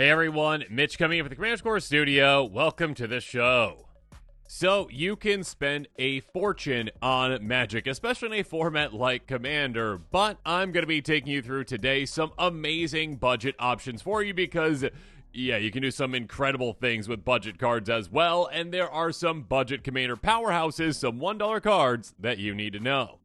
Hey everyone, Mitch coming in from the Commander Core Studio. Welcome to the show. So, you can spend a fortune on Magic, especially in a format like Commander, but I'm going to be taking you through today some amazing budget options for you because, yeah, you can do some incredible things with budget cards as well, and there are some budget Commander Powerhouses, some $1 cards that you need to know.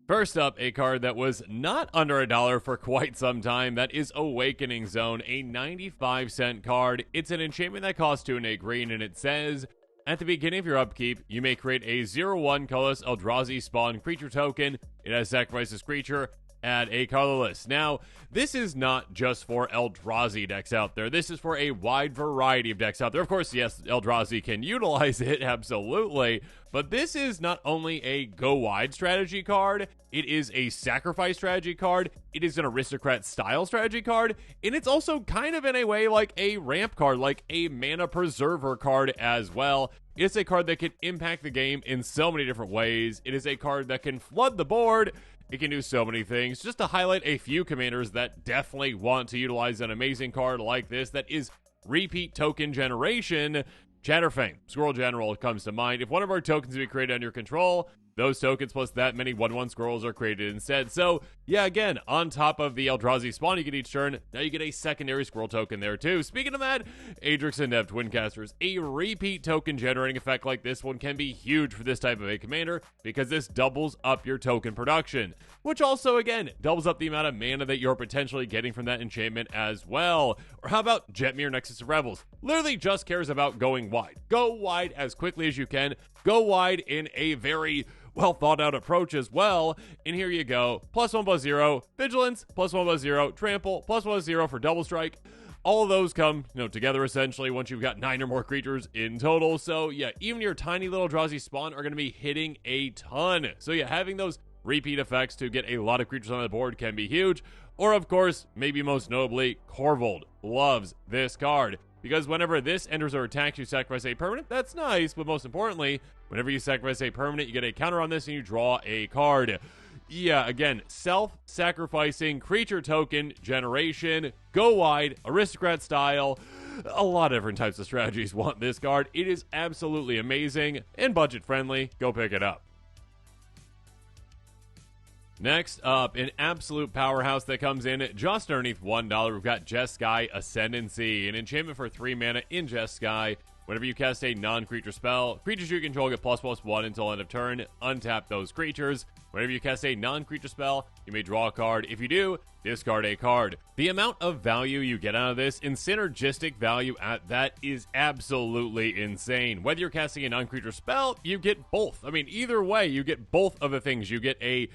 First up, a card that was not under $1 for quite some time. That is Awakening Zone, a 95-cent card. It's an enchantment that costs 2 and a green, and it says, at the beginning of your upkeep, you may create a 0/1 colorless Eldrazi spawn creature token. It has sacrificed this creature. Add a colorless. Now, this is not just for Eldrazi decks out there. This is for a wide variety of decks out there. Of course, yes, Eldrazi can utilize it, absolutely. But this is not only a go-wide strategy card, it is a sacrifice strategy card, it is an aristocrat-style strategy card, and it's also kind of in a way like a ramp card, like a mana preserver card as well. It's a card that can impact the game in so many different ways. It is a card that can flood the board. It can do so many things. Just to highlight a few commanders that definitely want to utilize an amazing card like this that is repeat token generation, Chatterfang, Squirrel General comes to mind. If one of our tokens to be created under your control, those tokens plus that many 1/1 squirrels are created instead. So, yeah, again, on top of the Eldrazi spawn you get each turn, now you get a secondary squirrel token there too. Speaking of that, Adrix and Dev Twincasters. A repeat token generating effect like this one can be huge for this type of a commander because this doubles up your token production, which also, again, doubles up the amount of mana that you're potentially getting from that enchantment as well. Or how about Jetmir Nexus of Rebels? Literally just cares about going wide. Go wide as quickly as you can. Go wide in a very well thought out approach as well. And here you go. +1/+0, Vigilance, +1/+0, Trample, +1/+0 for double strike. All of those come, together essentially once you've got 9 or more creatures in total. So yeah, even your tiny little Eldrazi spawn are going to be hitting a ton. So yeah, having those repeat effects to get a lot of creatures on the board can be huge. Or of course, maybe most notably, Korvold loves this card. Because whenever this enters or attacks, you sacrifice a permanent. That's nice, but most importantly, whenever you sacrifice a permanent, you get a counter on this and you draw a card. Yeah, again, self-sacrificing creature token generation, go wide, aristocrat style. A lot of different types of strategies want this card. It is absolutely amazing and budget friendly. Go pick it up. Next up, an absolute powerhouse that comes in just underneath $1. We've got Jeskai Ascendancy, an enchantment for 3 mana in Jeskai. Whenever you cast a non-creature spell, creatures you control get ++1 until end of turn. Untap those creatures. Whenever you cast a non-creature spell, you may draw a card. If you do, discard a card. The amount of value you get out of this, and synergistic value at that, is absolutely insane. Whether you're casting a non-creature spell, you get both. I mean, either way, you get both of the things. You get a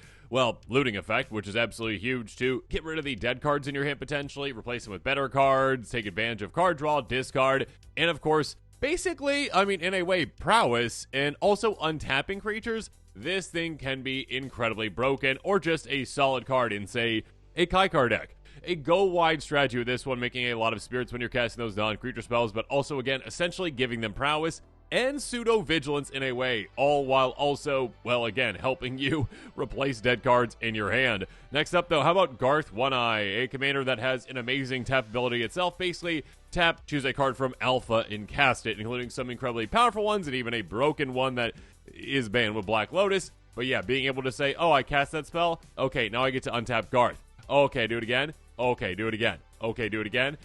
looting effect, which is absolutely huge too. Get rid of the dead cards in your hand potentially, replace them with better cards, take advantage of card draw, discard, and of course, basically, in a way, prowess, and also untapping creatures. This thing can be incredibly broken, or just a solid card in, say, a Kaikar deck. A go-wide strategy with this one, making a lot of spirits when you're casting those non-creature spells, but also, again, essentially giving them prowess and pseudo-vigilance in a way, all while also, again, helping you replace dead cards in your hand. Next up, though, how about Garth One-Eye, a commander that has an amazing tap ability itself. Basically, tap, choose a card from Alpha, and cast it, including some incredibly powerful ones, and even a broken one that is banned with Black Lotus. But yeah, being able to say, oh, I cast that spell? Okay, now I get to untap Garth. Okay, do it again. Okay, do it again. Okay, do it again.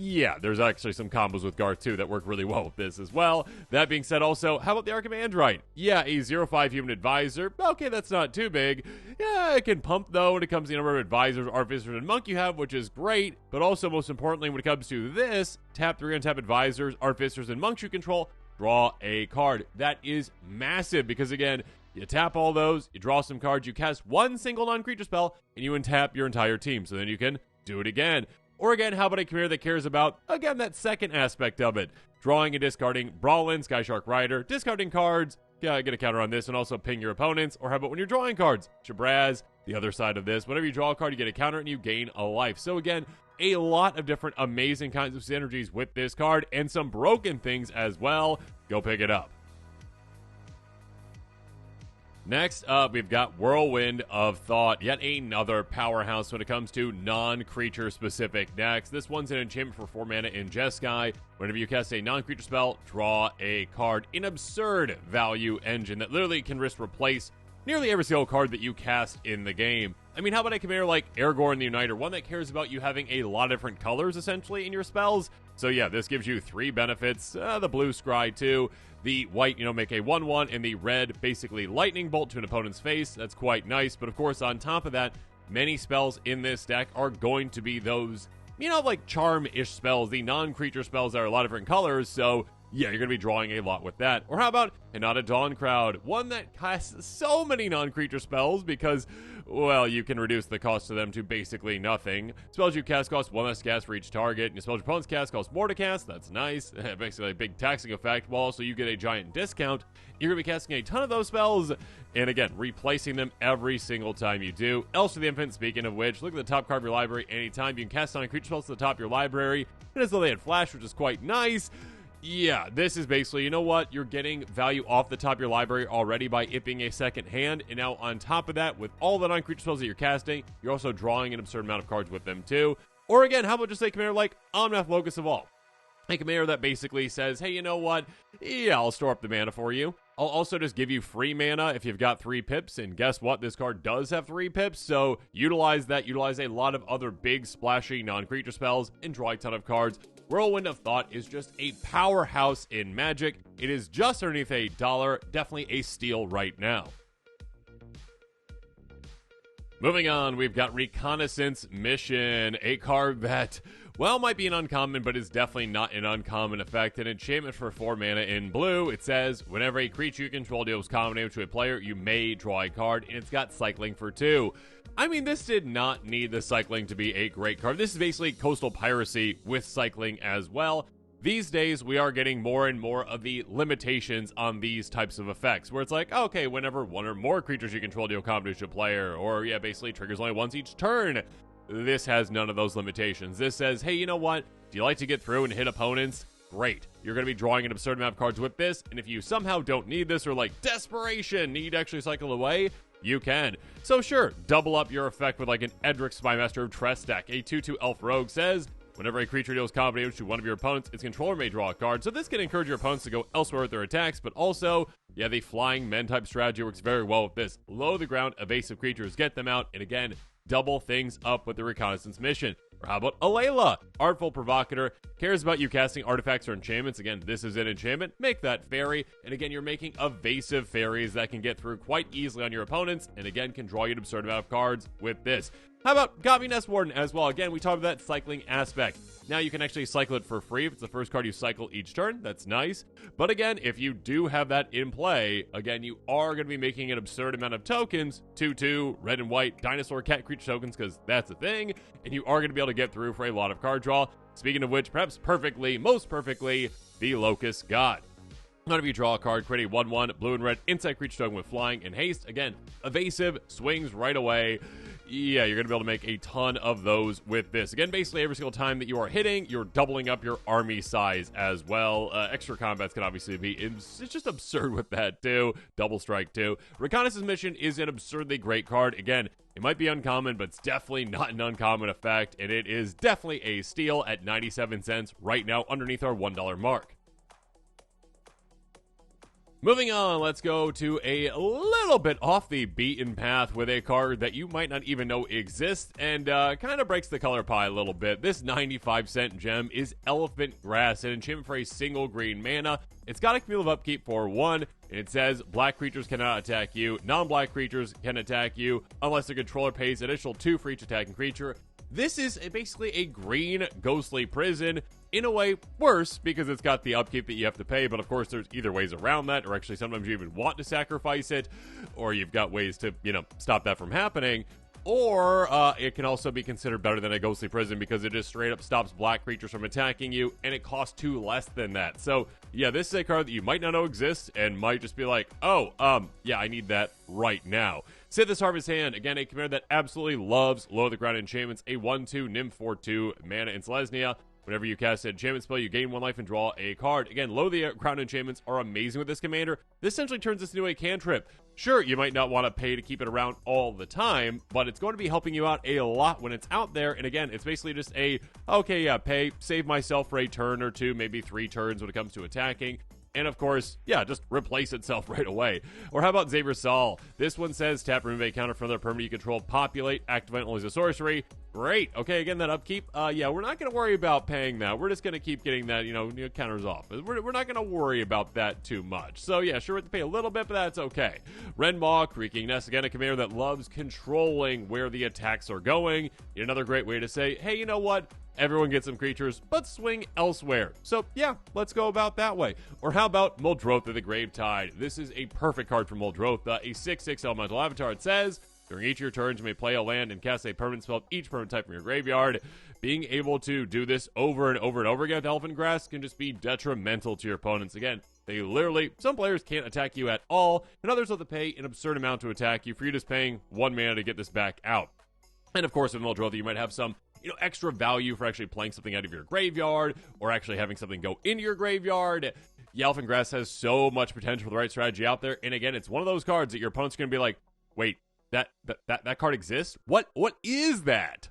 Yeah, there's actually some combos with Garth, too, that work really well with this as well. That being said, also, how about the Archimandrite? Yeah, a 0/5 human advisor. Okay, that's not too big. Yeah, it can pump, though, when it comes to the number of advisors, artificers, and monk you have, which is great. But also, most importantly, when it comes to this, tap 3 untap advisors, artificers, and monks you control, draw a card. That is massive, because, again, you tap all those, you draw some cards, you cast one single non-creature spell, and you untap your entire team. So then you can do it again. Or again, how about a commander that cares about, again, that second aspect of it? Drawing and discarding Brawlin, Skyshark Rider, discarding cards, get a counter on this, and also ping your opponents. Or how about when you're drawing cards? Shabraz, the other side of this. Whenever you draw a card, you get a counter and you gain a life. So again, a lot of different amazing kinds of synergies with this card, and some broken things as well. Go pick it up. Next up, we've got Whirlwind of Thought, yet another powerhouse when it comes to non-creature specific decks. This one's an enchantment for 4 mana in Jeskai. Whenever you cast a non-creature spell, draw a card. An absurd value engine that literally can replace nearly every single card that you cast in the game. I mean, how about a commander like Aragorn the Uniter, one that cares about you having a lot of different colors, essentially, in your spells? So yeah, this gives you 3 benefits. The blue scry, too. The white, make a 1/1, and the red, basically lightning bolt to an opponent's face. That's quite nice, but of course, on top of that, many spells in this deck are going to be those, like charm-ish spells, the non-creature spells that are a lot of different colors, so yeah, you're going to be drawing a lot with that. Or how about Hinata Dawn Crowd, one that casts so many non-creature spells because, well, you can reduce the cost of them to basically nothing. Spells you cast cost 1 less cast for each target, and your spells your opponents cast cost more to cast. That's nice. Basically a big taxing effect, while also you get a giant discount. You're going to be casting a ton of those spells, and again, replacing them every single time you do. Else for the Infant, speaking of which, look at the top card of your library anytime. You can cast non-creature spells to the top of your library. It is though they had Flash, which is quite nice. Yeah, this is basically, you're getting value off the top of your library already by ipping a second hand, and now on top of that, with all the non-creature spells that you're casting, you're also drawing an absurd amount of cards with them too. Or again, how about just a commander like Omnath Locus Evolve? A commander that basically says, hey, you know what? Yeah, I'll store up the mana for you. I'll also just give you free mana if you've got 3 pips, and guess what? This card does have 3 pips, so utilize that. Utilize a lot of other big, splashy non-creature spells, and draw a ton of cards. Whirlwind of Thought is just a powerhouse in Magic. It is just underneath $1, definitely a steal right now. Moving on, we've got Reconnaissance Mission, a card that, well, might be an uncommon, but is definitely not an uncommon effect. An enchantment for 4 mana in blue. It says, whenever a creature you control deals combat damage to a player, you may draw a card, and it's got cycling for 2. I mean, this did not need the cycling to be a great card. This is basically Coastal Piracy with cycling as well. These days, we are getting more and more of the limitations on these types of effects, where it's like, okay, whenever 1 or more creatures you control deal combat damage to a player, or yeah, basically triggers only once each turn. This has none of those limitations. This says, hey, you know what? Do you like to get through and hit opponents? Great. You're going to be drawing an absurd amount of cards with this, and if you somehow don't need this, or like desperation, need to actually cycle away, you can. So sure, double up your effect with like an Edric Spymaster of Tress deck. A 2/2 Elf Rogue says, whenever a creature deals combat damage to one of your opponents, its controller may draw a card. So this can encourage your opponents to go elsewhere with their attacks, but also, yeah, the Flying Men type strategy works very well with this. Low the ground, evasive creatures, get them out, and again, double things up with the Reconnaissance Mission. Or how about Alayla? Artful Provocateur, cares about you casting artifacts or enchantments. Again, this is an enchantment. Make that fairy. And again, you're making evasive fairies that can get through quite easily on your opponents, and again, can draw you an absurd amount of cards with this. How about Gavi Nest Warden as well? Again, we talked about that cycling aspect. Now you can actually cycle it for free if it's the first card you cycle each turn. That's nice. But again, if you do have that in play, again, you are going to be making an absurd amount of tokens, 2/2, red and white, dinosaur cat creature tokens, because that's a thing, and you are going to be able to get through for a lot of card draw. Speaking of which, perhaps most perfectly, the Locust God. Whenever you draw a card, create a 1/1, blue and red, insect creature token with flying and haste. Again, evasive, swings right away. Yeah, you're going to be able to make a ton of those with this. Again, basically every single time that you are hitting, you're doubling up your army size as well. Extra combats can obviously be, it's just absurd with that too. Double strike too. Reconnaissance Mission is an absurdly great card. Again, it might be uncommon, but it's definitely not an uncommon effect, and it is definitely a steal at 97 cents right now underneath our $1 mark. Moving on, let's go to a little bit off the beaten path with a card that you might not even know exists, and kind of breaks the color pie a little bit. This 95-cent gem is Elephant Grass, an enchantment for a single green mana. It's got a cumulative upkeep for 1, and it says black creatures cannot attack you, non-black creatures can attack you, unless the controller pays additional 2 for each attacking creature. This is basically a green ghostly prison. In a way, worse, because it's got the upkeep that you have to pay, but of course there's either ways around that, or actually sometimes you even want to sacrifice it, or you've got ways to, stop that from happening. Or it can also be considered better than a ghostly prison because it just straight up stops black creatures from attacking you, and it costs 2 less than that. So yeah, this is a card that you might not know exists and might just be like, yeah, I need that right now. Sithis Harvest Hand, again, a commander that absolutely loves low the ground enchantments, a 1/2 Nymph for 2 mana in Selesnya. Whenever you cast an enchantment spell, you gain 1 life and draw a card. Again, low the ground enchantments are amazing with this commander. This essentially turns this into a cantrip. Sure, you might not want to pay to keep it around all the time, but it's going to be helping you out a lot when it's out there. And again, it's basically just okay, yeah, pay, save myself for a turn or two, maybe 3 turns when it comes to attacking. And of course, yeah, just replace itself right away. Or how about Xavier Sol? This one says tap, remove a counter from another permanent you control, populate, activate only as a sorcery. Great. Okay, again, that upkeep. Yeah, we're not going to worry about paying that. We're just going to keep getting that, counters off. We're not going to worry about that too much. So yeah, sure, we have to pay a little bit, but that's okay. Renmaw, Creaking Nest, again, a commander that loves controlling where the attacks are going. Another great way to say, hey, you know what? Everyone gets some creatures, but swing elsewhere. So yeah, let's go about that way. Or how about Muldrotha the Gravetide? This is a perfect card for Muldrotha, a 6/6 elemental avatar. It says, during each of your turns, you may play a land and cast a permanent spell of each permanent type from your graveyard. Being able to do this over and over and over again with Elephant Grass can just be detrimental to your opponents. Again, some players can't attack you at all, and others have to pay an absurd amount to attack you for you just paying 1 mana to get this back out. And of course, with Muldrotha, you might have some extra value for actually playing something out of your graveyard or actually having something go into your graveyard. Elephant Grass has so much potential for the right strategy out there. And again, it's one of those cards that your opponent's going to be like, wait, that card exists? What is that?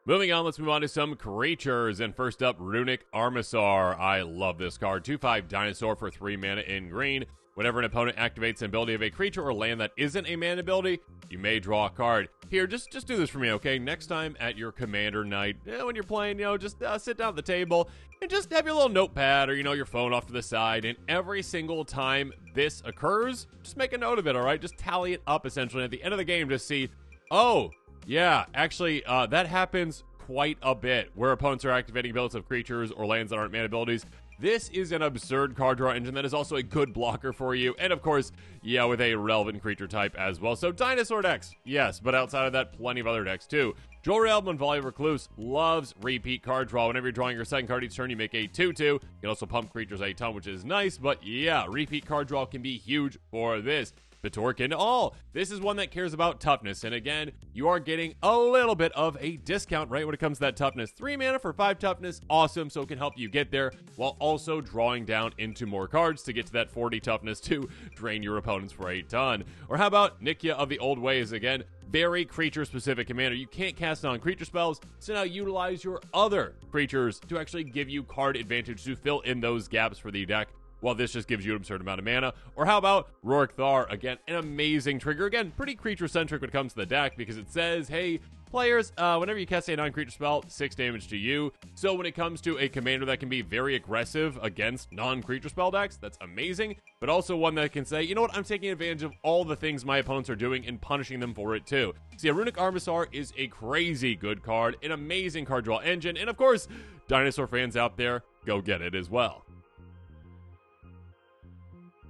Moving on, let's move on to some creatures. And first up, Runic Armasaur. I love this card. 2/5 dinosaur for 3 mana in green. Whenever an opponent activates an ability of a creature or land that isn't a mana ability, you may draw a card. Here, just do this for me, okay? Next time at your commander night, when you're playing, just sit down at the table and just have your little notepad or, your phone off to the side. And every single time this occurs, just make a note of it, all right? Just tally it up, essentially. At the end of the game, just see, oh, yeah, actually, that happens quite a bit, where opponents are activating abilities of creatures or lands that aren't mana abilities. This is an absurd card draw engine that is also a good blocker for you. And of course, yeah, with a relevant creature type as well. So dinosaur decks, yes, but outside of that, plenty of other decks too. Jor-El Volley Recluse loves repeat card draw. Whenever you're drawing your second card each turn, you make a 2/2. You can also pump creatures a ton, which is nice. But yeah, repeat card draw can be huge for this. Betorkin All. This is one that cares about toughness. And again, you are getting a little bit of a discount, right, when it comes to that toughness. 3 mana for 5 toughness. Awesome. So it can help you get there while also drawing down into more cards to get to that 40 toughness to drain your opponents for a ton. Or how about Nikya of the Old Ways? Again, very creature-specific commander. You can't cast non-creature spells, so now utilize your other creatures to actually give you card advantage to fill in those gaps for the deck. Well, this just gives you an absurd amount of mana. Or how about Ruric Thar? Again, an amazing trigger. Again, pretty creature-centric when it comes to the deck because it says, hey, players, whenever you cast a non-creature spell, 6 damage to you. So when it comes to a commander that can be very aggressive against non-creature spell decks, that's amazing. But also one that can say, you know what, I'm taking advantage of all the things my opponents are doing and punishing them for it too. So yeah, Runic Armasaur is a crazy good card, an amazing card draw engine. And of course, dinosaur fans out there, go get it as well.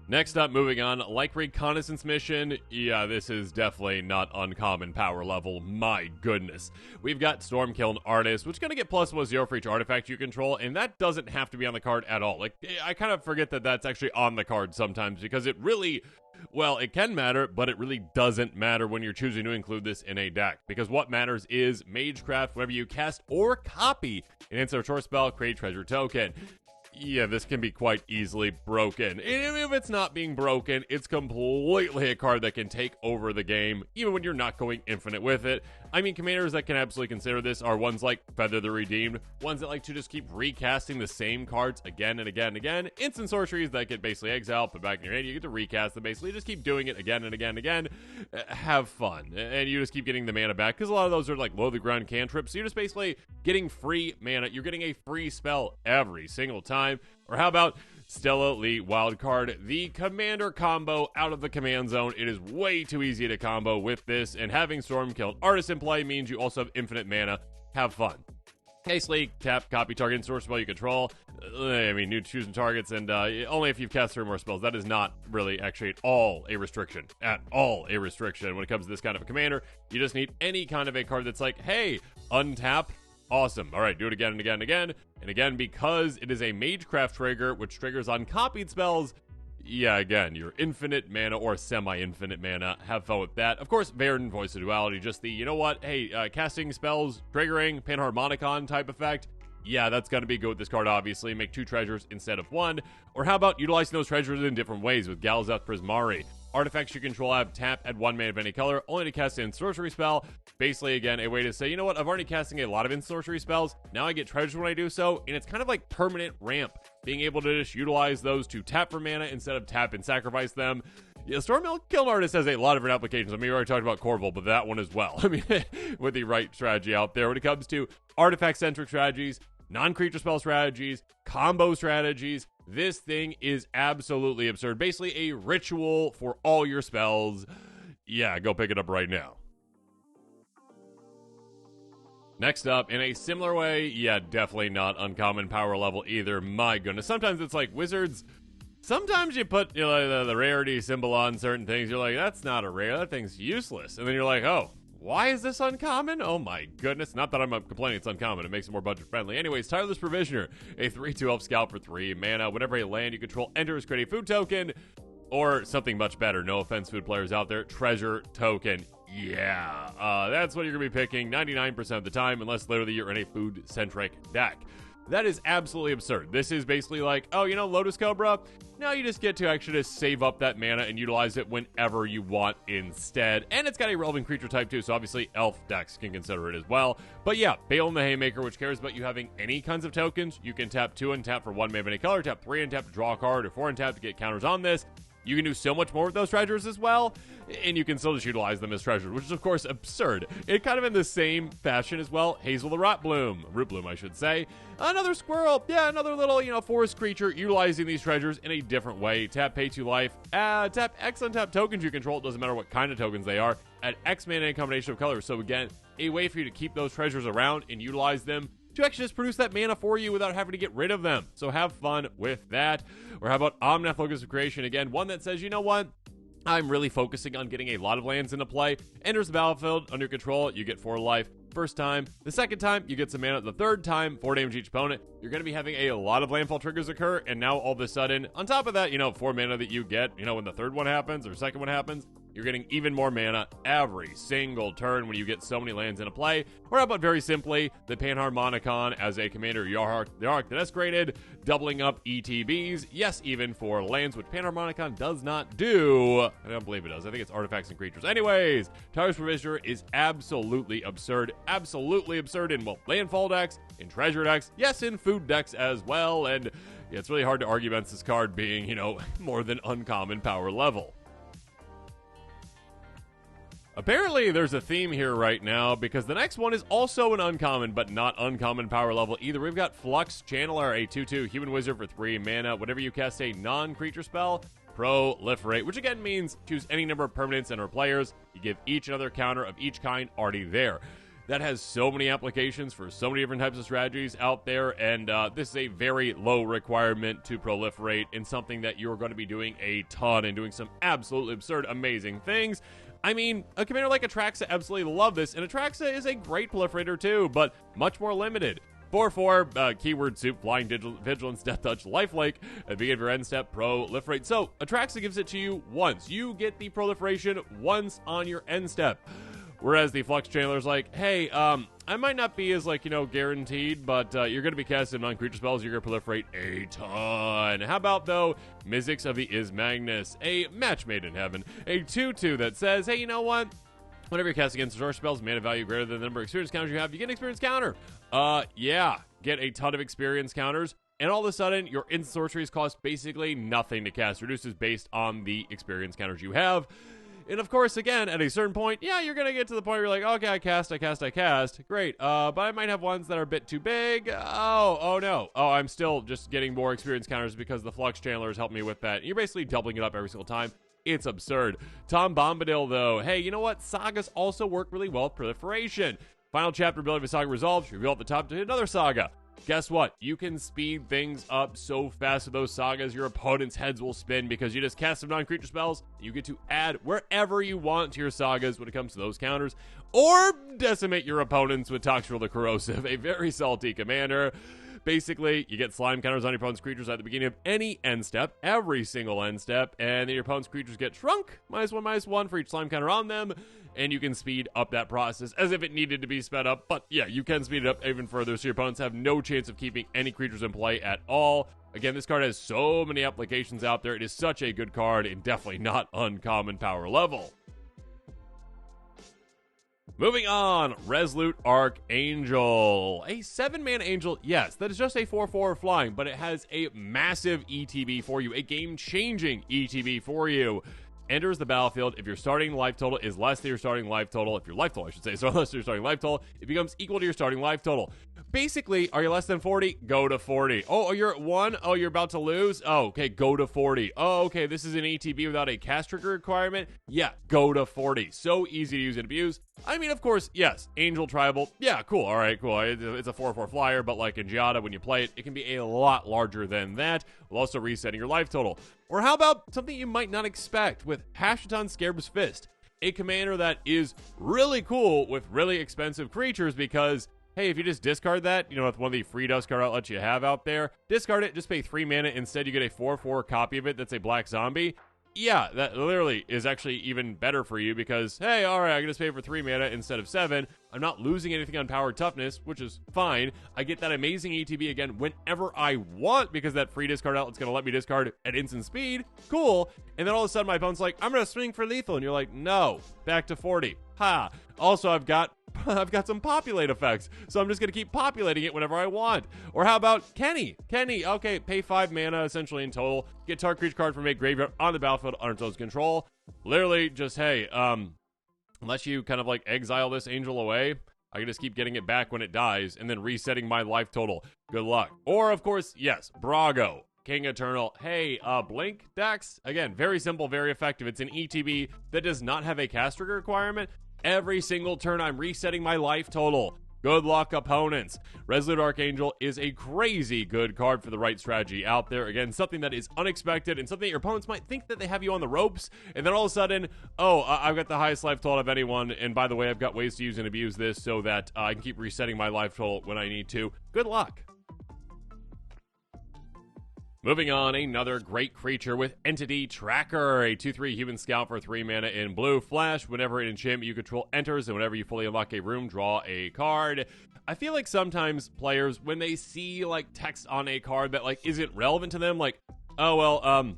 Next up, moving on, like Reconnaissance Mission, yeah, this is definitely not uncommon power level, my goodness. We've got Storm-Kiln Artist, which is going to get +1/+0 for each artifact you control, and that doesn't have to be on the card at all. Like, I kind of forget that that's actually on the card sometimes, because it really, well, it can matter, but it really doesn't matter when you're choosing to include this in a deck, because what matters is Magecraft. Whenever you cast or copy an instant or short spell, create treasure token. Yeah, this can be quite easily broken. And if it's not being broken, it's completely a card that can take over the game, even when you're not going infinite with it. I mean, commanders that can absolutely consider this are ones like Feather the Redeemed, ones that like to just keep recasting the same cards again and again and again. Instant sorceries that get basically exiled, put back in your hand, you get to recast them, basically just keep doing it again and again and again. Have fun. And you just keep getting the mana back, because a lot of those are like low the ground cantrips, so you're just basically getting free mana. You're getting a free spell every single time. Or how about Stella Lee Wildcard, the commander combo out of the command zone. It is way too easy to combo with this, and having Storm-Kiln Artist in play means you also have infinite mana. Have fun. Case Leak, tap, copy target, and source spell you control. I mean, new choosing targets, and only if you've cast 3 more spells. That is not really actually at all a restriction. At all a restriction when it comes to this kind of a commander. You just need any kind of a card that's like, hey, untap. Awesome. All right, do it again and again and again. And again, because it is a Magecraft trigger, which triggers uncopied spells, yeah, again, your infinite mana or semi-infinite mana. Have fun with that. Of course, Varen, Voice of Duality, just the, you know what, hey, casting spells, triggering, Panharmonicon type effect. Yeah, that's going to be good with this card, obviously. Make 2 treasures instead of 1. Or how about utilizing those treasures in different ways with Galzeth Prismari? Artifacts you control have tap, add 1 mana of any color, only to cast an sorcery spell. Basically, again, a way to say, you know what, I've already casting a lot of sorcery spells. Now I get treasures when I do so, and it's kind of like permanent ramp. Being able to just utilize those to tap for mana instead of tap and sacrifice them. Yeah, Storm-Kiln Artist has a lot of different applications. I mean, we already talked about Corvul, but that one as well. I mean, with the right strategy out there. When it comes to artifact-centric strategies, non-creature spell strategies, combo strategies, this thing is absolutely absurd. Basically a ritual for all your spells. Yeah, go pick it up right now. Next up, in a similar way, yeah, definitely not uncommon power level either. My goodness. Sometimes it's like Wizards. Sometimes you put the rarity symbol on certain things. You're like, that's not a rare. That thing's useless. And then you're like, oh, why is this uncommon? Oh my goodness. Not that I'm complaining it's uncommon. It makes it more budget friendly. Anyways, Tireless Provisioner, a 3/2 elf scout for 3 mana. Whenever a land you control enters, create a food token, or something much better. No offense, food players out there. Treasure token. Yeah, that's what you're going to be picking 99% of the time, unless literally you're in a food-centric deck. That is absolutely absurd. This is basically like, oh, you know, Lotus Cobra? Now you just get to actually just save up that mana and utilize it whenever you want instead. And it's got a relevant creature type too, so obviously elf decks can consider it as well. But yeah, Bale the Haymaker, which cares about you having any kinds of tokens. You can tap 2 and tap for 1 mana of any color, tap 3 and tap to draw a card, or 4 and tap to get counters on this. You can do so much more with those treasures as well, and you can still just utilize them as treasures, which is, of course, absurd. It kind of in the same fashion as well. Hazel the Root Bloom, I should say. Another squirrel. Yeah, another little, forest creature utilizing these treasures in a different way. Tap, pay 2 life. Tap X untap tokens you control. It doesn't matter what kind of tokens they are. Add X mana in a combination of colors. So, again, a way for you to keep those treasures around and utilize them to actually just produce that mana for you without having to get rid of them. So have fun with that. Or how about Omnath Locus of Creation? Again, one that says, you know what? I'm really focusing on getting a lot of lands into play. Enters the battlefield under your control, you get 4 life. First time. The second time, you get some mana. The third time, 4 damage each opponent. You're going to be having a lot of landfall triggers occur, and now all of a sudden, on top of that, 4 mana that you get, when the third one happens or second one happens, you're getting even more mana every single turn when you get so many lands into play. Or how about very simply, the Panharmonicon as a commander, Yarhak the Desecrated, doubling up ETBs. Yes, even for lands, which Panharmonicon does not do. I don't believe it does. I think it's artifacts and creatures. Anyways, Tireless Provisioner is absolutely absurd. Absolutely absurd in, landfall decks, in treasure decks, yes, in food decks as well. And yeah, it's really hard to argue against this card being, more than uncommon power level. Apparently, there's a theme here right now, because the next one is also an uncommon, but not uncommon power level either. We've got Flux Channeler, a 2/2 human wizard for 3 mana. Whenever you cast a non-creature spell, proliferate, which again means choose any number of permanents and or players. You give each another counter of each kind already there. That has so many applications for so many different types of strategies out there, and this is a very low requirement to proliferate in something that you're going to be doing a ton and doing some absolutely absurd, amazing things. I mean, a commander like Atraxa absolutely love this, and Atraxa is a great proliferator too, but much more limited. 4/4, keyword soup, flying, vigilance, death touch, lifelink, at the beginning of your end step, proliferate. So, Atraxa gives it to you once. You get the proliferation once on your end step. Whereas the Flux Channeler's like, hey, I might not be as, guaranteed, but you're going to be casting non-creature spells. You're going to proliferate a ton. How about, though, Mizzix of the Magnus, a match made in heaven, a 2/2 that says, hey, you know what? Whenever you're casting against sorcery spells, mana value greater than the number of experience counters you have, you get an experience counter. Yeah, get a ton of experience counters. And all of a sudden, your instant sorceries cost basically nothing to cast. Reduces based on the experience counters you have. And of course, again, at a certain point, yeah, you're going to get to the point where you're like, okay, I cast. Great. But I might have ones that are a bit too big. Oh no. Oh, I'm still just getting more experience counters because the Flux Channeler has helped me with that. And you're basically doubling it up every single time. It's absurd. Tom Bombadil, though. Hey, you know what? Sagas also work really well with proliferation. Final chapter ability of a saga resolves. You reveal at the top to another saga. Guess what? You can speed things up so fast with those sagas, your opponent's heads will spin because you just cast some non-creature spells. You get to add wherever you want to your sagas when it comes to those counters, or decimate your opponents with Toxtril the Corrosive, a very salty commander. Basically, you get slime counters on your opponent's creatures at the beginning of any end step, every single end step, and then your opponent's creatures get shrunk, -1/-1 for each slime counter on them, and you can speed up that process as if it needed to be sped up. But yeah, you can speed it up even further, so your opponents have no chance of keeping any creatures in play at all. Again, this card has so many applications out there. It is such a good card and definitely not uncommon power level. Moving on, Resolute Archangel. A 7-mana angel, yes, that is just a 4/4 flying, but it has a massive ETB for you, a game-changing ETB for you. Enters the battlefield if your starting life total is less than your starting life total. If your life total, I should say, so less than your starting life total, it becomes equal to your starting life total. Basically, are you less than 40? Go to 40. Oh, you're at 1? Oh, you're about to lose? Oh, okay, go to 40. Oh, okay, this is an ETB without a cast trigger requirement? Yeah, go to 40. So easy to use and abuse. I mean, of course, yes, Angel Tribal. Yeah, cool, all right, cool. It's a 4/4 flyer, but like in Giada, when you play it, it can be a lot larger than that, while also resetting your life total. Or how about something you might not expect with Hashiton Scarab's Fist, a commander that is really cool with really expensive creatures because, hey, if you just discard that, with one of the free discard outlets you have out there, discard it, just pay 3 mana. Instead, you get a 4/4 copy of it that's a black zombie. Yeah, that literally is actually even better for you because, hey, all right, I can just pay for 3 mana instead of 7. I'm not losing anything on power toughness, which is fine. I get that amazing ETB again whenever I want because that free discard outlet's going to let me discard at instant speed. Cool. And then all of a sudden my opponent's like, I'm going to swing for lethal. And you're like, no, back to 40. Ha. Also, I've got some populate effects, so I'm just going to keep populating it whenever I want. Or how about Kenny? Okay, pay 5 mana essentially in total. Get target creature card from a graveyard on the battlefield under its own control. Literally just, hey, unless you kind of like exile this angel away, I can just keep getting it back when it dies and then resetting my life total. Good luck. Or, of course, yes, Brago. King Eternal. Hey, Blink Dex. Again, very simple, very effective. It's an ETB that does not have a cast trigger requirement. Every single turn, I'm resetting my life total. Good luck, opponents. Resolute Archangel is a crazy good card for the right strategy out there. Again, something that is unexpected and something that your opponents might think that they have you on the ropes. And then all of a sudden, oh, I've got the highest life total of anyone. And by the way, I've got ways to use and abuse this so that I can keep resetting my life total when I need to. Good luck. Moving on, another great creature with Entity Tracker, a 2/3 human scout for 3 mana in blue. Flash, whenever an enchantment you control enters, and whenever you fully unlock a room, draw a card. I feel like sometimes players, when they see like text on a card that like isn't relevant to them, like, oh well,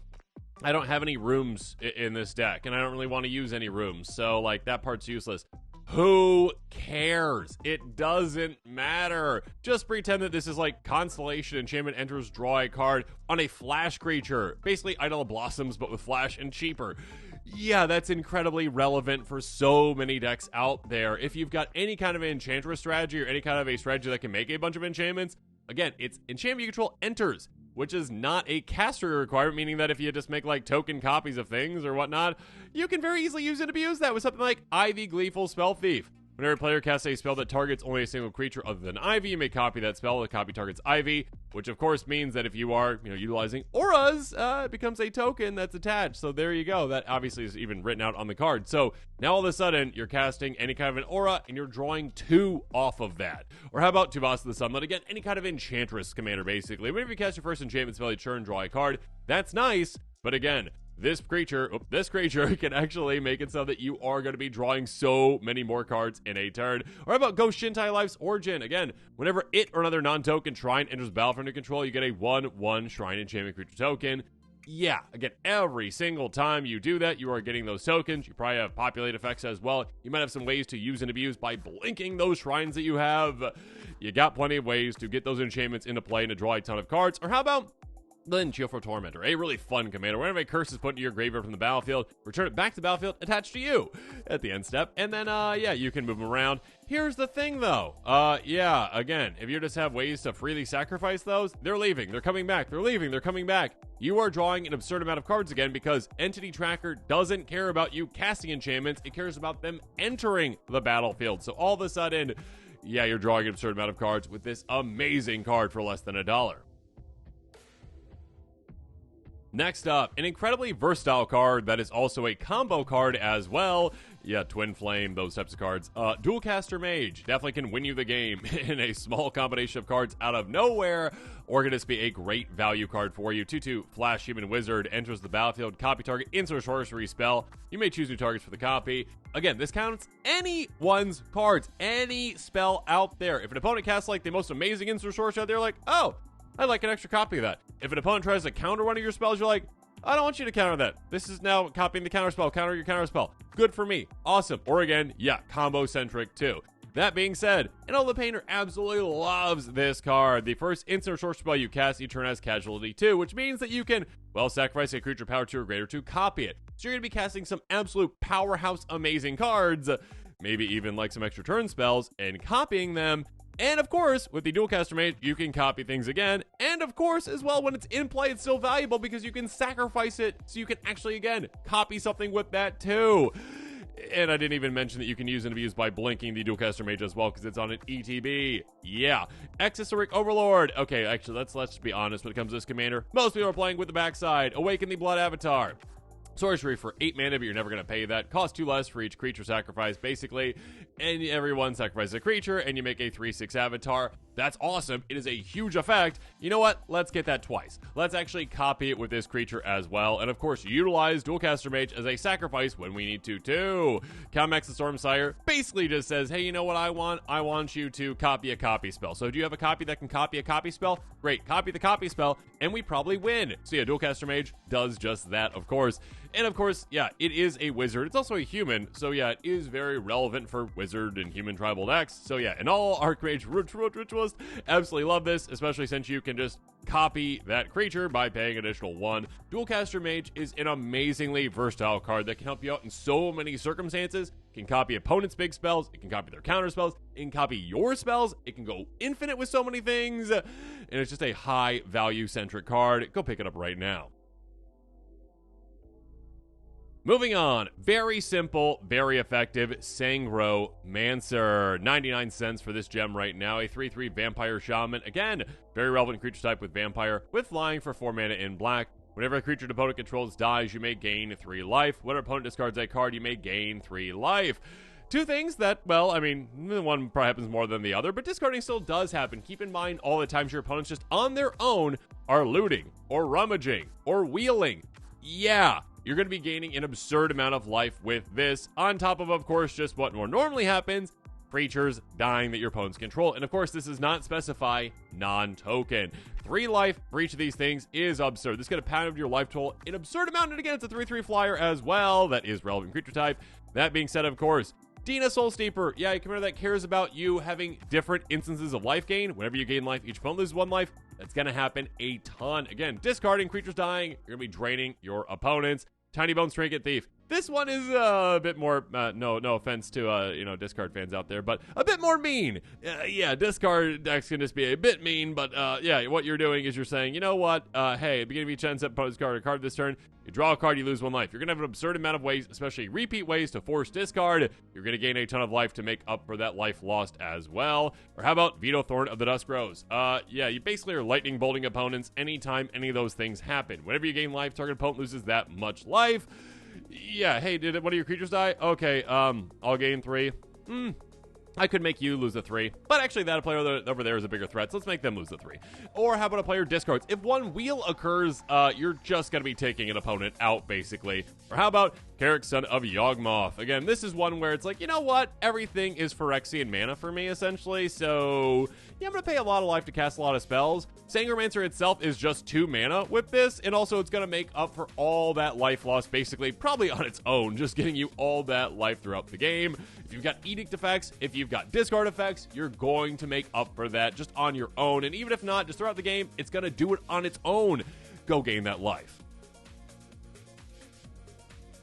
I don't have any rooms in this deck, and I don't really want to use any rooms, so like that part's useless. Who cares? It doesn't matter. Just pretend that this is like Constellation Enchantment enters, draw a card on a flash creature. Basically Idol of Blossoms, but with flash and cheaper. Yeah, that's incredibly relevant for so many decks out there. If you've got any kind of an Enchantress strategy or any kind of a strategy that can make a bunch of enchantments, again, it's enchantment you control enters, which is not a caster requirement, meaning that if you just make like token copies of things or whatnot, you can very easily use and abuse that with something like Ivy Gleeful Spell Thief. Whenever a player casts a spell that targets only a single creature other than Ivy, you may copy that spell. The copy targets Ivy, which of course means that if you are, utilizing auras, it becomes a token that's attached. So there you go. That obviously is even written out on the card. So now all of a sudden you're casting any kind of an aura and you're drawing 2 off of that. Or how about Tuvasa the Sunlit? Again, any kind of Enchantress commander basically. Whenever you cast your first enchantment spell, you turn, draw a card. That's nice, but again, this creature can actually make it so that you are going to be drawing so many more cards in a turn. Or how about Ghost Shintai Life's Origin? Again, whenever it or another non-token shrine enters battle from your control, you get a 1/1 shrine enchantment creature token. Yeah, again, every single time you do that, you are getting those tokens. You probably have populate effects as well. You might have some ways to use and abuse by blinking those shrines that you have. You got plenty of ways to get those enchantments into play and to draw a ton of cards. Or how about Then Chill-for Tormentor, a really fun commander. Whenever a curse is put into your graveyard from the battlefield, return it back to the battlefield attached to you at the end step. And then, you can move them around. Here's the thing, though. Again, if you just have ways to freely sacrifice those, they're leaving. They're coming back. They're leaving. They're coming back. You are drawing an absurd amount of cards again because Entity Tracker doesn't care about you casting enchantments. It cares about them entering the battlefield. So all of a sudden, you're drawing an absurd amount of cards with this amazing card for less than $1. Next up, an incredibly versatile card that is also a combo card as well. Yeah, Twin Flame, those types of cards. Dualcaster Mage definitely can win you the game in a small combination of cards out of nowhere, or can just be a great value card for you. 2/2 Flash Human Wizard enters the battlefield, copy target, insert sorcery spell. You may choose new targets for the copy. Again, this counts anyone's cards, any spell out there. If an opponent casts like the most amazing insert sorcery out there, like, oh, I'd like an extra copy of that. If an opponent tries to counter one of your spells, you're like, I don't want you to counter that. This is now copying the counter spell. Counter your counter spell. Good for me. Awesome. Or again, yeah, combo centric too. That being said, Annul the Painter absolutely loves this card. The first instant sorcery spell you cast each turn has casualty 2, which means that you can, well, sacrifice a creature power 2 or greater to copy it. So you're going to be casting some absolute powerhouse amazing cards, maybe even like some extra turn spells, and copying them. And of course, with the Dualcaster Mage, you can copy things again. And of course, as well, when it's in play, it's still valuable because you can sacrifice it so you can actually, again, copy something with that too. And I didn't even mention that you can use and abuse by blinking the Dualcaster Mage as well because it's on an ETB. Yeah. Exosoric Overlord. Okay, actually, let's just be honest when it comes to this commander. Most people are playing with the backside. Awaken the Blood Avatar. Sorcery for 8 mana, but you're never going to pay that. Cost 2 less for each creature sacrifice, basically. And everyone sacrifices a creature, and you make a 3/6 avatar. That's awesome. It is a huge effect. You know what? Let's get that twice. Let's actually copy it with this creature as well. And of course, utilize Dualcaster Mage as a sacrifice when we need to, too. Calmax the Stormsire basically just says, hey, you know what I want? I want you to copy a copy spell. So do you have a copy that can copy a copy spell? Great. Copy the copy spell, and we probably win. So yeah, Dualcaster Mage does just that, of course. And of course, yeah, it is a wizard. It's also a human. So yeah, it is very relevant for wizard and human tribal decks. So yeah, and all Archmage Ritualists absolutely love this, especially since you can just copy that creature by paying additional 1. Dualcaster Mage is an amazingly versatile card that can help you out in so many circumstances. It can copy opponents' big spells. It can copy their counter spells. It can copy your spells. It can go infinite with so many things. And it's just a high value centric card. Go pick it up right now. Moving on, very simple, very effective, Sangromancer. 99 cents for this gem right now. A 3/3 Vampire Shaman. Again, very relevant creature type with Vampire, with flying for 4 mana in black. Whenever a creature an opponent controls dies, you may gain 3 life. When an opponent discards a card, you may gain 3 life. Two things that, well, I mean, one probably happens more than the other, but discarding still does happen. Keep in mind all the times your opponents just on their own are looting, or rummaging, or wheeling. Yeah. You're going to be gaining an absurd amount of life with this, on top of course, just what more normally happens, creatures dying that your opponents control. And of course, this does not specify non-token. 3 life for each of these things is absurd. This is going to pound your life total an absurd amount, and again, it's a 3/3 flyer as well. That is relevant creature type. That being said, of course, Dina Soul Steeper. Yeah, a commander that cares about you having different instances of life gain. Whenever you gain life, each opponent loses 1 life. That's going to happen a ton. Again, discarding creatures dying, you're going to be draining your opponents. Tiny Bones Trinket Thief. This one is a bit more, no offense to, discard fans out there, but a bit more mean. Yeah, discard decks can just be a bit mean, but, yeah, what you're doing is you're saying, you know what, hey, at the beginning of each turn, set discard a card this turn. You draw a card, you lose 1 life. You're going to have an absurd amount of ways, especially repeat ways, to force discard. You're going to gain a ton of life to make up for that life lost as well. Or how about Veto Thorn of the Dusk Rose? Yeah, you basically are lightning bolting opponents anytime any of those things happen. Whenever you gain life, target opponent loses that much life. Yeah, hey, did one of your creatures die? Okay, I'll gain 3. I could make you lose a 3, but actually that player over there is a bigger threat, so let's make them lose the 3. Or how about a player discards? If 1 wheel occurs, you're just going to be taking an opponent out, basically. Or how about Carrick, Son of Yawgmoth? Again, this is one where it's like, you know what? Everything is Phyrexian mana for me, essentially, so yeah, I'm going to pay a lot of life to cast a lot of spells. Sangromancer itself is just 2 mana with this, and also it's going to make up for all that life loss, basically, probably on its own, just getting you all that life throughout the game. If you've got Edict effects, if you've got discard effects, you're going to make up for that just on your own, and even if not, just throughout the game, it's going to do it on its own. Go gain that life.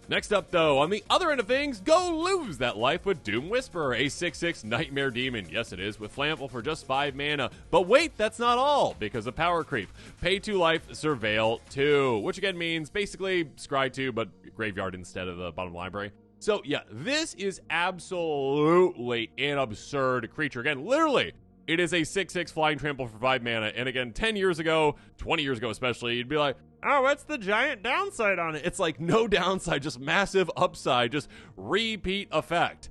Next up, though, on the other end of things, go lose that life with Doom Whisperer, a 6/6 Nightmare Demon. Yes, it is, with Flammable for just 5 mana. But wait, that's not all, because of power creep. Pay 2 life, Surveil 2, which again means basically Scry 2, but Graveyard instead of the bottom library. So, yeah, this is absolutely an absurd creature. Again, literally, It is a 6/6 flying trample for 5 mana. And again, 10 years ago, 20 years ago especially, you'd be like, oh, what's the giant downside on it? It's like no downside, just massive upside, just repeat effect.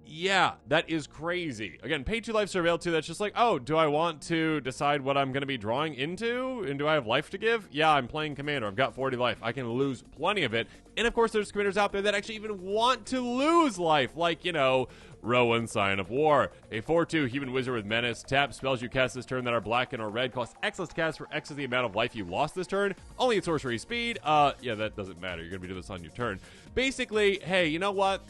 Yeah, that is crazy. Again, pay 2 life, surveil 2, that's just like, oh, do I want to decide what I'm going to be drawing into? And do I have life to give? Yeah, I'm playing Commander. I've got 40 life. I can lose plenty of it. And of course, there's Commanders out there that actually even want to lose life, like, you know, Rowan, Sign of War. A 4/2 Human Wizard with Menace. Tap spells you cast this turn that are black and or red. Cost X less to cast for X is the amount of life you lost this turn. Only at sorcery speed. Yeah, that doesn't matter. You're going to be doing this on your turn. Basically, hey, you know what?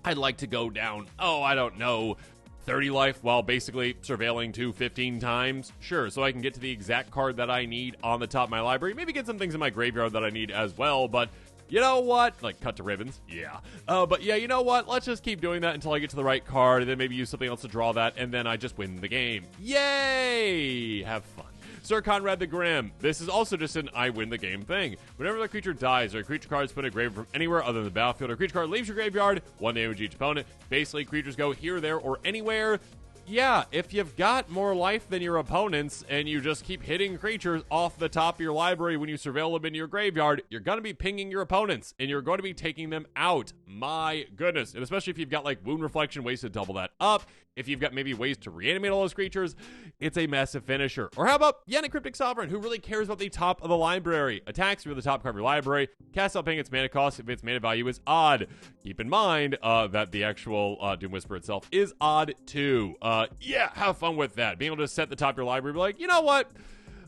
I'd like to go down, I don't know, 30 life while basically surveilling 2 15 times. Sure, so I can get to the exact card that I need on the top of my library. Maybe get some things in my graveyard that I need as well, but you know what? Like, cut to ribbons? Yeah. But yeah, you know what? Let's just keep doing that until I get to the right card, and then maybe use something else to draw that, and then I just win the game. Yay! Have fun. Sir Conrad the Grim. This is also just an I win the game thing. Whenever the creature dies or a creature card is put in a graveyard from anywhere other than the battlefield, or a creature card leaves your graveyard, 1 damage each opponent. Basically, creatures go here, there, or anywhere. Yeah, if you've got more life than your opponents and you just keep hitting creatures off the top of your library when you surveil them in your graveyard, you're going to be pinging your opponents and you're going to be taking them out. My goodness. And especially if you've got like Wound Reflection, ways to double that up. If you've got maybe ways to reanimate all those creatures, it's a massive finisher. Or how about Yannick Cryptic Sovereign, who really cares about the top of the library? Attacks through the top card of your library, casts out paying its mana cost if its mana value is odd. Keep in mind that the actual Doom Whisper itself is odd too. Yeah, have fun with that. Being able to set the top of your library, be like, you know what?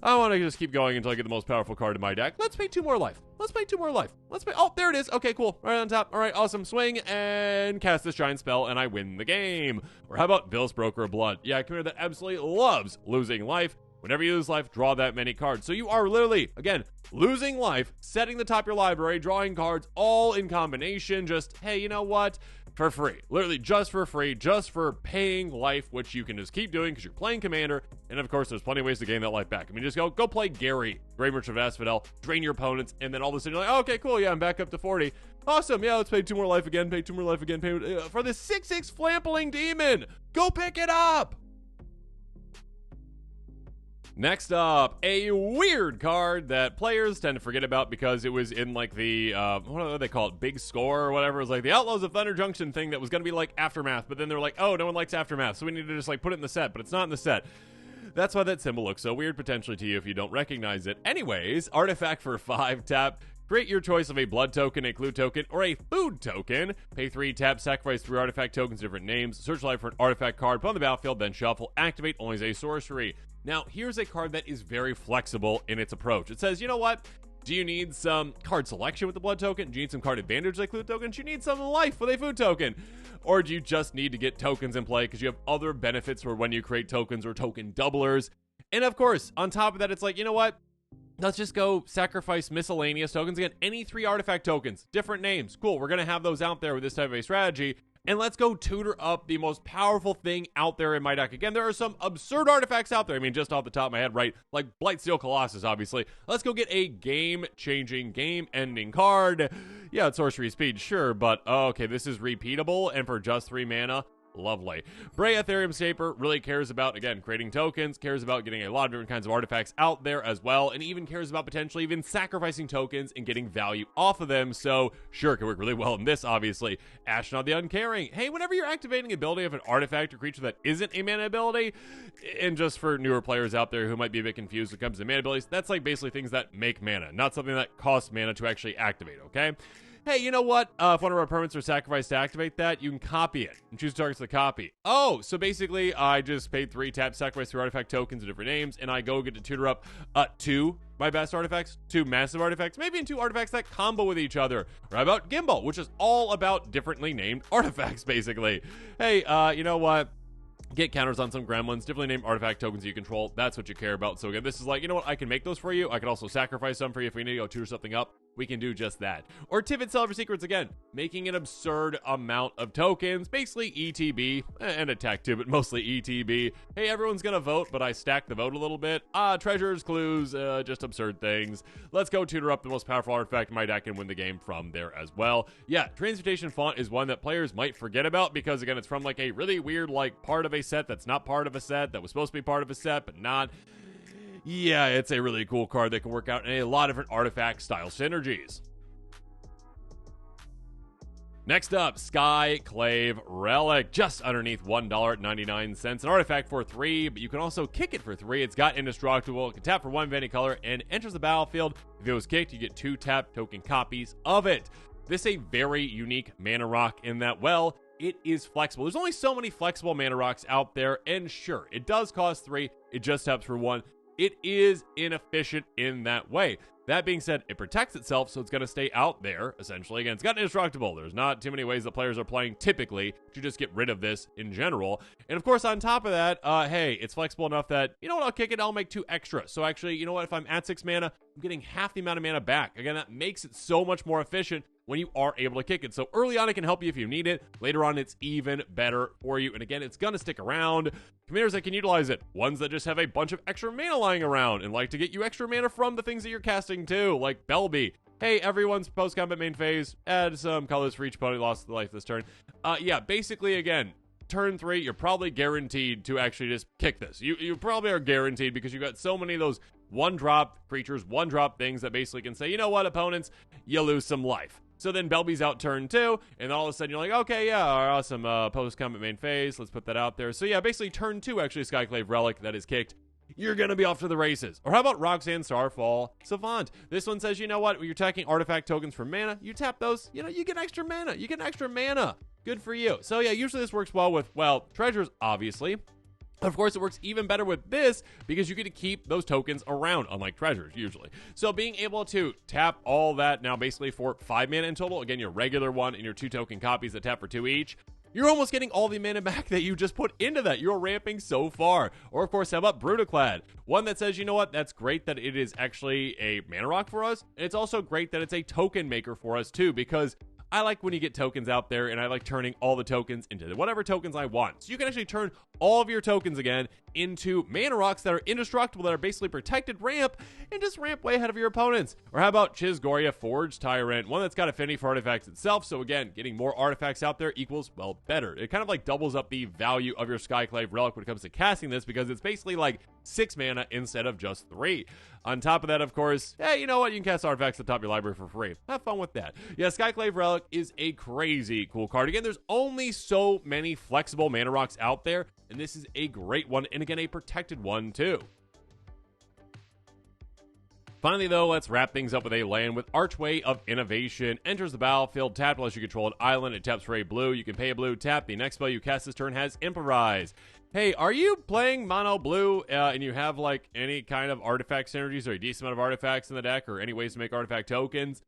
I want to just keep going until I get the most powerful card in my deck. Let's pay 2 more life. Let's pay 2 more life. Let's pay. Oh, there it is. Okay, cool. Right on top. All right, awesome. Swing and cast this giant spell, and I win the game. Or how about Villus Broker of Blood? Yeah, a commander that absolutely loves losing life. Whenever you lose life, draw that many cards. So you are literally, again, losing life, setting the top of your library, drawing cards, all in combination. Just, hey, you know what? For free. Literally just for free, just for paying life, which you can just keep doing because you're playing Commander. And of course, there's plenty of ways to gain that life back. I mean, just go play Gary, Grey Merchant of Asphodel, drain your opponents, and then all of a sudden you're like, oh, okay, cool, yeah, I'm back up to 40. Awesome, yeah, let's pay 2 more life again, pay 2 more life again, pay for the 6/6 Flampling Demon. Go pick it up! Next up, a weird card that players tend to forget about because it was in like the, what do they call it, Big Score or whatever. It was like the Outlaws of Thunder Junction thing that was going to be like Aftermath, but then they're like, oh, no one likes Aftermath, so we need to just like put it in the set, but it's not in the set. That's why that symbol looks so weird potentially to you if you don't recognize it. Anyways, artifact for 5 tap. Create your choice of a blood token, a clue token, or a food token. Pay 3, tap, sacrifice 3 artifact tokens, different names. Search life for an artifact card, put on the battlefield, then shuffle. Activate only as a sorcery. Now, here's a card that is very flexible in its approach. It says, you know what? Do you need some card selection with the blood token? Do you need some card advantage like clue token? Do you need some life with a food token? Or do you just need to get tokens in play because you have other benefits for when you create tokens or token doublers? And of course, on top of that, it's like, you know what? Let's just go sacrifice miscellaneous tokens. Again, any 3 artifact tokens, different names. Cool, we're going to have those out there with this type of a strategy. And let's go tutor up the most powerful thing out there in my deck. Again, there are some absurd artifacts out there. I mean, just off the top of my head, right? Like Blightsteel Colossus, obviously. Let's go get a game-changing, game-ending card. Yeah, it's sorcery speed, sure, but okay, this is repeatable, and for just 3 mana, lovely. Bray Ethereum Shaper really cares about, again, creating tokens, cares about getting a lot of different kinds of artifacts out there as well, and even cares about potentially even sacrificing tokens and getting value off of them. So, sure, it can work really well in this, obviously. Ashnod the Uncaring. Hey, whenever you're activating the ability of an artifact or creature that isn't a mana ability, and just for newer players out there who might be a bit confused when it comes to mana abilities, that's like basically things that make mana, not something that costs mana to actually activate, okay? Hey, you know what? If one of our permanents are sacrificed to activate that, you can copy it and choose targets to copy. Oh, so basically, I just paid 3, tap, sacrifice 3 artifact tokens of different names, and I go get to tutor up 2 my best artifacts, 2 massive artifacts, maybe in 2 artifacts that combo with each other. Or how about Gimbal, which is all about differently named artifacts, basically. Hey, you know what? Get counters on some gremlins, differently named artifact tokens you control. That's what you care about. So again, this is like, you know what? I can make those for you. I can also sacrifice some for you if we need to go tutor something up. we can do just that. Or Tivit Silver Secrets again, making an absurd amount of tokens, basically ETB, and attack too, but mostly ETB. Hey, everyone's gonna vote, but I stacked the vote a little bit. Treasures, clues, just absurd things. Let's go tutor up the most powerful artifact in my deck and win the game from there as well. Yeah, Transmutation Font is one that players might forget about because, again, it's from like a really weird like part of a set that's not part of a set, that was supposed to be part of a set, but not. Yeah, it's a really cool card that can work out in a lot of different artifact style synergies. Next up, Skyclave Relic, just underneath $1.99. An artifact for 3, but you can also kick it for 3. It's got indestructible, it can tap for 1 of any color, and enters the battlefield. If it was kicked, you get 2 tap token copies of it. This is a very unique mana rock in that, well, it is flexible. There's only so many flexible mana rocks out there, and sure, it does cost 3, it just taps for 1. It is inefficient in that way. That being said, it protects itself, so it's going to stay out there, essentially. Again, it's got indestructible. There's not too many ways that players are playing typically to just get rid of this in general. And of course, on top of that, hey, it's flexible enough that, you know what, I'll kick it, I'll make 2 extra. So actually, you know what, if I'm at 6 mana, I'm getting half the amount of mana back. Again, that makes it so much more efficient when you are able to kick it. So early on, it can help you if you need it. Later on, it's even better for you. And again, it's going to stick around. Commanders that can utilize it. Ones that just have a bunch of extra mana lying around and like to get you extra mana from the things that you're casting too, like Belby. Hey, everyone's post-combat main phase. Add some colors for each opponent lost life this turn. Yeah, basically, again, turn 3, you're probably guaranteed to actually just kick this. You probably are guaranteed because you've got so many of those one-drop creatures, one-drop things that basically can say, you know what, opponents, you lose some life. So then Belby's out turn 2, and all of a sudden you're like, okay, yeah, awesome, post-combat main phase, let's put that out there. So yeah, basically turn 2, actually, Skyclave Relic that is kicked. You're going to be off to the races. Or how about Roxanne Starfall Savant? This one says, you know what, when you're attacking artifact tokens for mana, you tap those, you know, you get extra mana. You get extra mana. Good for you. So yeah, usually this works well with, well, treasures, obviously. Of course, it works even better with this because you get to keep those tokens around, unlike treasures, usually. So being able to tap all that now basically for 5 mana in total, again, your regular one and your 2 token copies that tap for 2 each, you're almost getting all the mana back that you just put into that. You're ramping so far. Or, of course, how about Brutaclad? One that says, you know what, that's great that it is actually a mana rock for us. And it's also great that it's a token maker for us, too, because I like when you get tokens out there, and I like turning all the tokens into whatever tokens I want. So you can actually turn all of your tokens again into mana rocks that are indestructible, that are basically protected ramp, and just ramp way ahead of your opponents. Or how about Chisgoria Forged Tyrant, one that's got affinity for artifacts itself, so again, getting more artifacts out there equals, well, better. It kind of like doubles up the value of your Skyclave Relic when it comes to casting this, because it's basically like 6 mana instead of just 3. On top of that, of course, hey, you know what? You can cast artifacts at the top of your library for free. Have fun with that. Yeah, Skyclave Relic is a crazy cool card. Again, there's only so many flexible mana rocks out there, and this is a great one, and again, a protected one, too. Finally, though, let's wrap things up with a land with Archway of Innovation. Enters the battlefield, tapped unless you control an island. It taps for a blue. You can pay a blue, tap. The next spell you cast this turn has Improvise. Hey, are you playing mono blue and you have like any kind of artifact synergies or a decent amount of artifacts in the deck or any ways to make artifact tokens?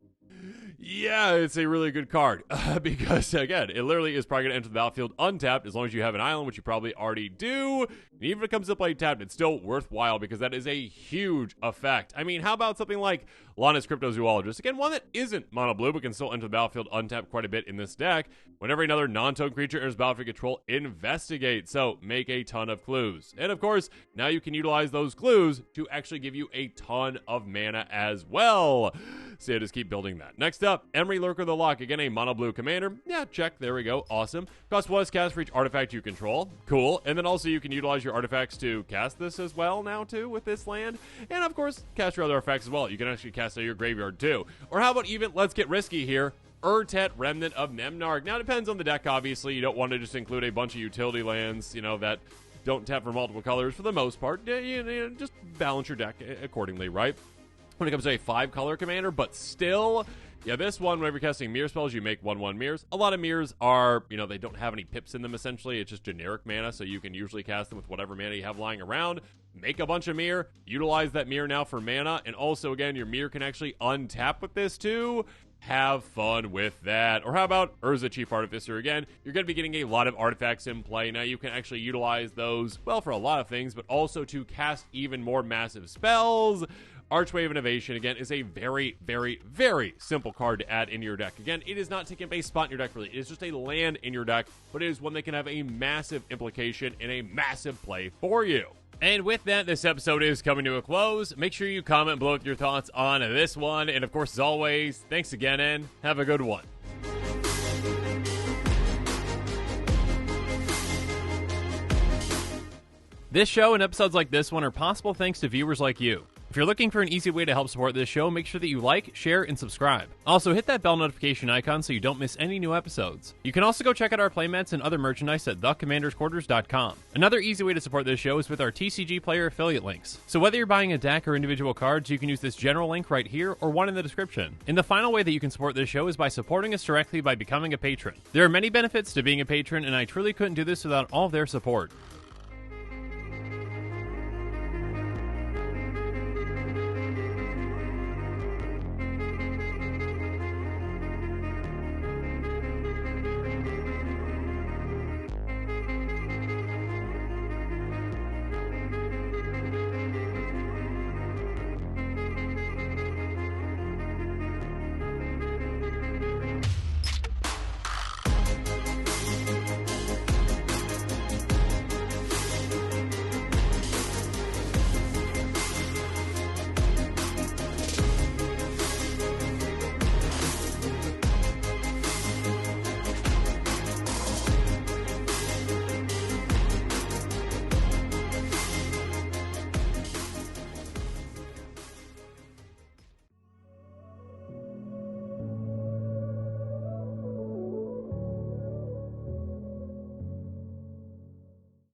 Yeah, it's a really good card because, again, it literally is probably going to enter the battlefield untapped as long as you have an island, which you probably already do. And even if it comes to play tapped, it's still worthwhile because that is a huge effect. I mean, how about something like Lana's Cryptozoologist? Again, one that isn't mono blue but can still enter the battlefield untapped quite a bit in this deck. Whenever another non-token creature enters battlefield control, investigate. So make a ton of clues. And of course, now you can utilize those clues to actually give you a ton of mana as well. So yeah, just keep building that. Next up, Emery Lurker the Lock. Again, a mono blue commander. Yeah, check. There we go. Awesome. Cost 1 cast for each artifact you control. Cool. And then also you can utilize your artifacts to cast this as well now too with this land. And of course, cast your other artifacts as well. You can actually cast out your graveyard too. Or how about even, let's get risky here, Urtet Remnant of Nemnarg. Now, it depends on the deck, obviously. You don't want to just include a bunch of utility lands, you know, that don't tap for multiple colors for the most part. You just balance your deck accordingly, right? When it comes to a 5-color commander, but still, yeah, this one, whenever you're casting mirror spells, you make 1/1 mirrors. A lot of mirrors are, you know, they don't have any pips in them, essentially. It's just generic mana, so you can usually cast them with whatever mana you have lying around. Make a bunch of mirror, utilize that mirror now for mana, and also, again, your mirror can actually untap with this, too. Have fun with that. Or how about Urza Chief Artificer again? You're going to be getting a lot of artifacts in play. Now you can actually utilize those, well, for a lot of things, but also to cast even more massive spells. Archway of Innovation, again, is a very, very, very simple card to add into your deck. Again, it is not taking a base spot in your deck, really. It is just a land in your deck, but it is one that can have a massive implication and a massive play for you. And with that, this episode is coming to a close. Make sure you comment below with your thoughts on this one. And of course, as always, thanks again and have a good one. This show and episodes like this one are possible thanks to viewers like you. If you're looking for an easy way to help support this show, make sure that you like, share, and subscribe. Also, hit that bell notification icon so you don't miss any new episodes. You can also go check out our playmats and other merchandise at thecommandersquarters.com. Another easy way to support this show is with our TCG player affiliate links. So whether you're buying a deck or individual cards, you can use this general link right here or one in the description. And the final way that you can support this show is by supporting us directly by becoming a patron. There are many benefits to being a patron, and I truly couldn't do this without all of their support.